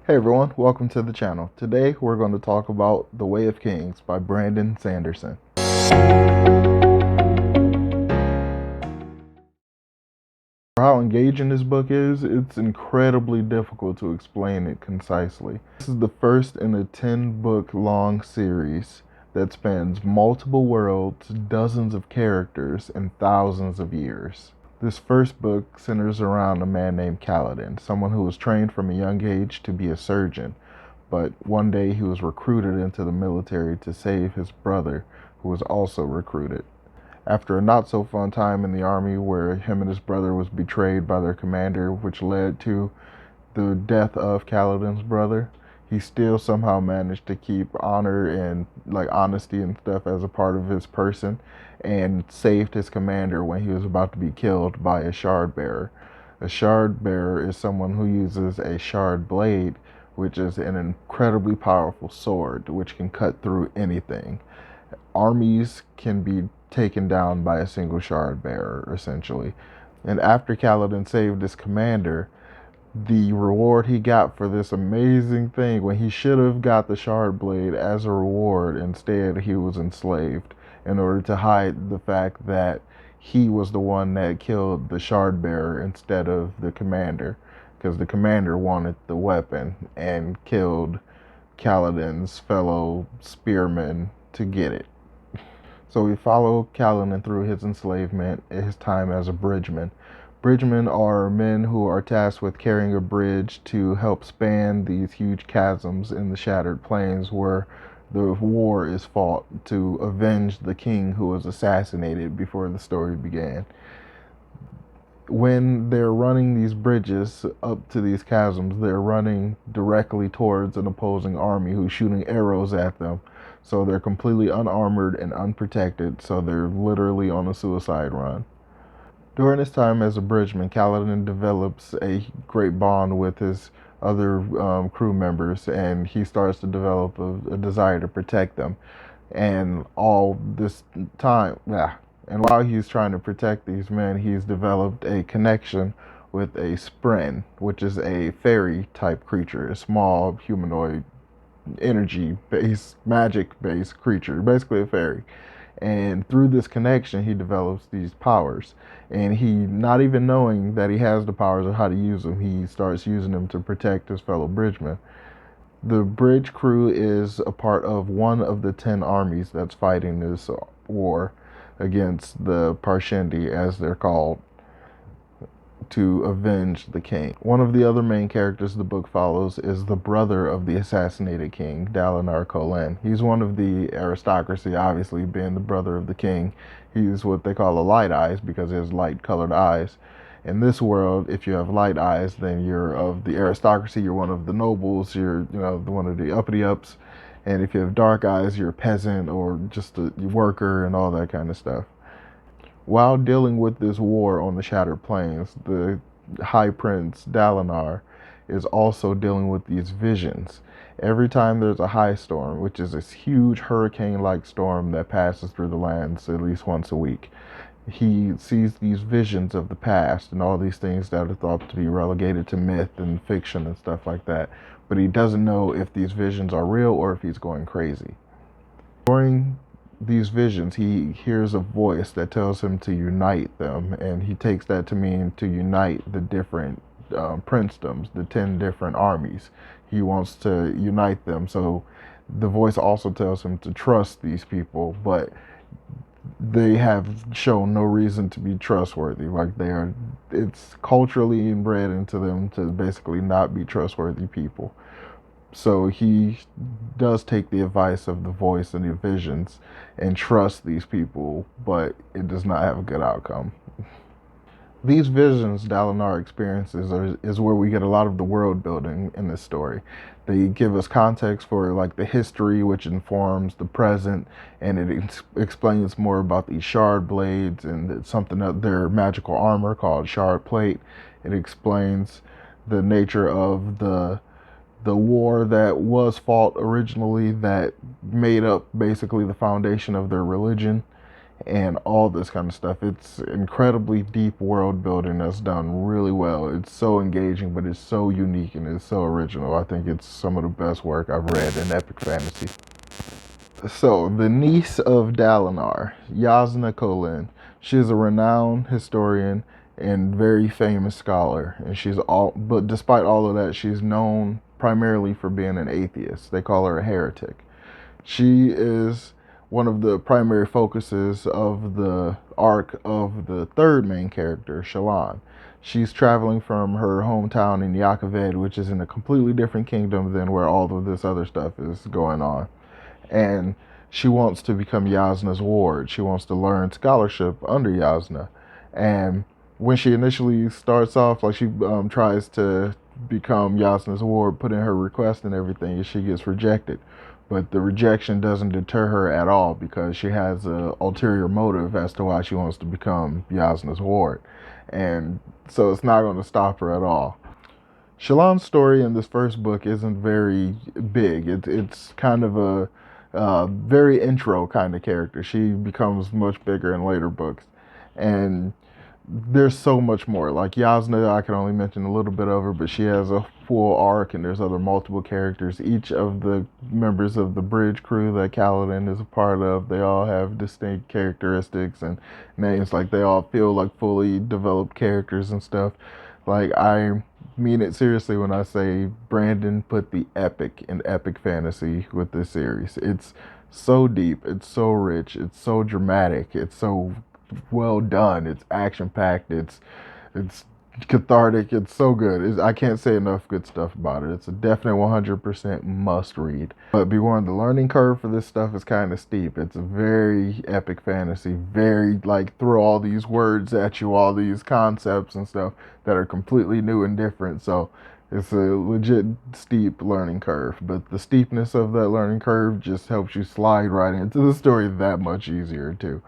Hey everyone, welcome to the channel. Today we're going to talk about The Way of Kings by Brandon Sanderson. For how engaging this book is, it's incredibly difficult to explain it concisely. This is the first in a 10-book long series that spans multiple worlds, dozens of characters, and thousands of years. This first book centers around a man named Kaladin, someone who was trained from a young age to be a surgeon, but one day he was recruited into the military to save his brother, who was also recruited. After a not so fun time in the army where him and his brother was betrayed by their commander, which led to the death of Kaladin's brother, he still somehow managed to keep honor and honesty and stuff as a part of his person, and saved his commander when he was about to be killed by a shard bearer. A shard bearer is someone who uses a shard blade, which is an incredibly powerful sword which can cut through anything. Armies can be taken down by a single shard bearer, essentially. And after Kaladin saved his commander, the reward he got for this amazing thing, when he should have got the shard blade as a reward, instead he was enslaved in order to hide the fact that he was the one that killed the shard bearer instead of the commander, because the commander wanted the weapon and killed Kaladin's fellow spearmen to get it. So we follow Kaladin through his enslavement, his time as a bridgeman. Bridgemen are men who are tasked with carrying a bridge to help span these huge chasms in the shattered plains where the war is fought to avenge the king who was assassinated before the story began. When they're running these bridges up to these chasms, they're running directly towards an opposing army who's shooting arrows at them. So they're completely unarmored and unprotected, so they're literally on a suicide run. During his time as a bridgeman, Kaladin develops a great bond with his other crew members, and he starts to develop a desire to protect them. And all this time, and while he's trying to protect these men, he's developed a connection with a Spren, which is a fairy type creature, a small humanoid energy based, magic based creature, basically a fairy. And through this connection, he develops these powers. And he, not even knowing that he has the powers or how to use them, he starts using them to protect his fellow bridgemen. The bridge crew is a part of one of the 10 armies that's fighting this war against the Parshendi, as they're called, to avenge the king. One of the other main characters the book follows is the brother of the assassinated king, Dalinar Kholin. He's one of the aristocracy, obviously being the brother of the king. He's what they call a light eyes because he has light colored eyes. In this world, if you have light eyes, then you're of the aristocracy, you're one of the nobles, you're one of the uppity ups. And if you have dark eyes, you're a peasant or just a worker and all that kind of stuff. While dealing with this war on the Shattered Plains, the High Prince Dalinar is also dealing with these visions. Every time there's a high storm, which is this huge hurricane-like storm that passes through the lands at least once a week, he sees these visions of the past and all these things that are thought to be relegated to myth and fiction and stuff like that. But he doesn't know if these visions are real or if he's going crazy. During these visions, he hears a voice that tells him to unite them, and he takes that to mean to unite the different princedoms, the 10 different armies. He wants to unite them. So the voice also tells him to trust these people, but they have shown no reason to be trustworthy. It's culturally inbred into them to basically not be trustworthy people. So he does take the advice of the voice and the visions and trust these people, but it does not have a good outcome. These visions Dalinar experiences is where we get a lot of the world building in this story. They give us context for the history, which informs the present, and it explains more about these shard blades and something that their magical armor called shard plate. It explains the nature of the war that was fought originally that made up basically the foundation of their religion. and all this kind of stuff. It's incredibly deep world building that's done really well. It's so engaging, but it's so unique and it's so original. I think it's some of the best work I've read in epic fantasy. So, the niece of Dalinar, Yasna Kholin, she is a renowned historian and very famous scholar, and but despite all of that, she's known primarily for being an atheist. They call her a heretic. She is one of the primary focuses of the arc of the third main character, Shallan. She's traveling from her hometown in Yakaved, which is in a completely different kingdom than where all of this other stuff is going on. And she wants to become Yasna's ward. She wants to learn scholarship under Yasna. And when she initially starts off, like she tries to become Yasna's ward, put in her request and everything, and she gets rejected. But the rejection doesn't deter her at all because she has an ulterior motive as to why she wants to become Yasna's ward. And so it's not going to stop her at all. Shallan's story in this first book isn't very big. It's kind of a very intro kind of character. She becomes much bigger in later books. And there's so much more. Like Yasna, I can only mention a little bit of her, but she has a full arc, and there's other multiple characters. Each of the members of the bridge crew that Kaladin is a part of, they all have distinct characteristics and names. Like they all feel like fully developed characters and stuff. Like I mean it seriously when I say Brandon put the epic in epic fantasy with this series. It's so deep, it's so rich, it's so dramatic, it's so well done, it's action packed, it's cathartic, it's so good. I can't say enough good stuff about it. It's a definite 100% must read. But be warned, the learning curve for this stuff is kind of steep. It's a very epic fantasy, very like throw all these words at you, all these concepts and stuff that are completely new and different. So it's a legit steep learning curve, but the steepness of that learning curve just helps you slide right into the story that much easier too.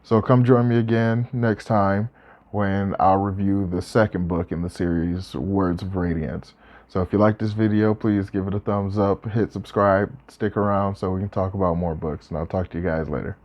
So come join me again next time when I'll review the second book in the series, Words of Radiance. So if you like this video, please give it a thumbs up, hit subscribe, stick around so we can talk about more books, and I'll talk to you guys later.